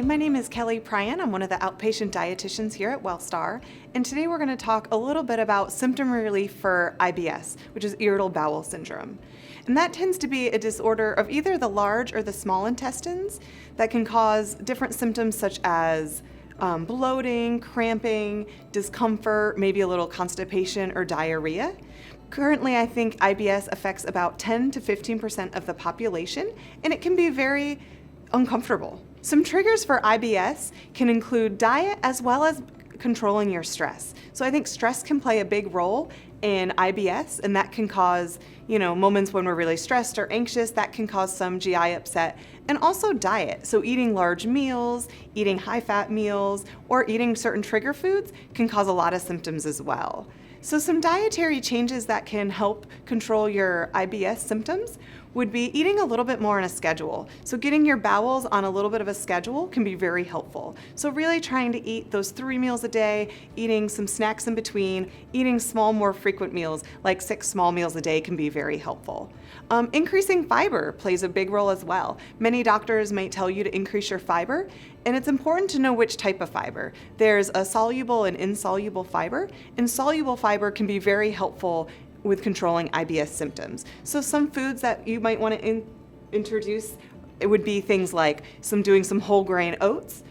Hi, my name is Kelly Pryan. I'm one of the outpatient dietitians here at Wellstar, and today we're going to talk a little bit about symptom relief for IBS, which is irritable bowel syndrome. And that tends to be a disorder of either the large or the small intestines that can cause different symptoms such as bloating, cramping, discomfort, maybe a little constipation or diarrhea. Currently, I think IBS affects about 10 to 15% of the population, and it can be very uncomfortable. Some triggers for IBS can include diet as well as controlling your stress. So I think stress can play a big role in IBS, and that can cause, moments when we're really stressed or anxious, that can cause some GI upset. And also diet. So eating large meals, eating high-fat meals, or eating certain trigger foods can cause a lot of symptoms as well. So some dietary changes that can help control your IBS symptoms would be eating a little bit more on a schedule. So getting your bowels on a little bit of a schedule can be very helpful. So really trying to eat those 3 meals a day, eating some snacks in between, eating small, more frequent meals, like 6 small meals a day can be very helpful. Increasing fiber plays a big role as well. Many doctors might tell you to increase your fiber, and it's important to know which type of fiber. There's a soluble and insoluble fiber, and soluble fiber can be very helpful with controlling IBS symptoms. So some foods that you might want to introduce, it would be things like doing some whole grain oats,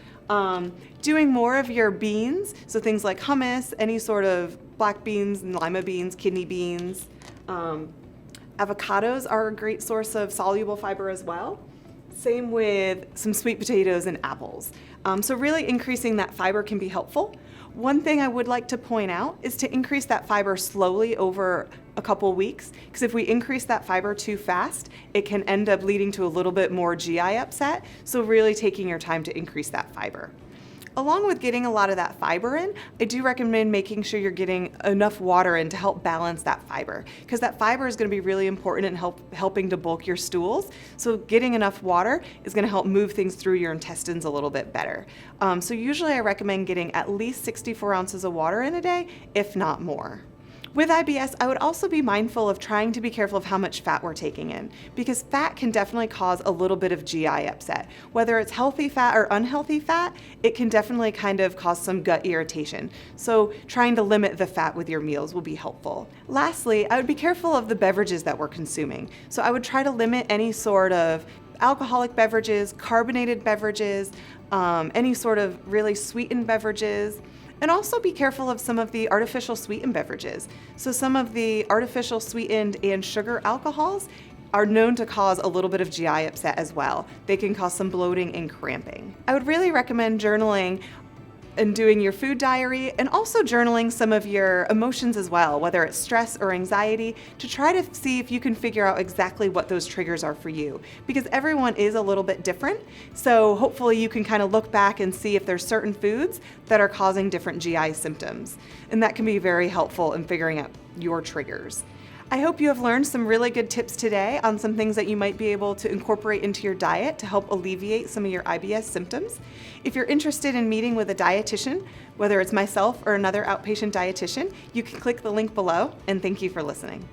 doing more of your beans, so things like hummus, any sort of black beans and lima beans, kidney beans. Avocados are a great source of soluble fiber as well. Same with some sweet potatoes and apples. So really increasing that fiber can be helpful. One thing I would like to point out is to increase that fiber slowly over a couple weeks, because if we increase that fiber too fast, it can end up leading to a little bit more GI upset. So really taking your time to increase that fiber. Along with getting a lot of that fiber in, I do recommend making sure you're getting enough water in to help balance that fiber, because that fiber is going to be really important in helping to bulk your stools. So getting enough water is going to help move things through your intestines a little bit better. So usually I recommend getting at least 64 ounces of water in a day, if not more. With IBS, I would also be mindful of trying to be careful of how much fat we're taking in, because fat can definitely cause a little bit of GI upset. Whether it's healthy fat or unhealthy fat, it can definitely kind of cause some gut irritation. So trying to limit the fat with your meals will be helpful. Lastly, I would be careful of the beverages that we're consuming. So I would try to limit any sort of alcoholic beverages, carbonated beverages, any sort of really sweetened beverages. And also be careful of some of the artificial sweetened beverages. So some of the artificial sweetened and sugar alcohols are known to cause a little bit of GI upset as well. They can cause some bloating and cramping. I would really recommend journaling and doing your food diary, and also journaling some of your emotions as well, whether it's stress or anxiety, to try to see if you can figure out exactly what those triggers are for you, because everyone is a little bit different. So hopefully you can kind of look back and see if there's certain foods that are causing different GI symptoms, and that can be very helpful in figuring out your triggers. I hope you have learned some really good tips today on some things that you might be able to incorporate into your diet to help alleviate some of your IBS symptoms. If you're interested in meeting with a dietitian, whether it's myself or another outpatient dietitian, you can click the link below, and thank you for listening.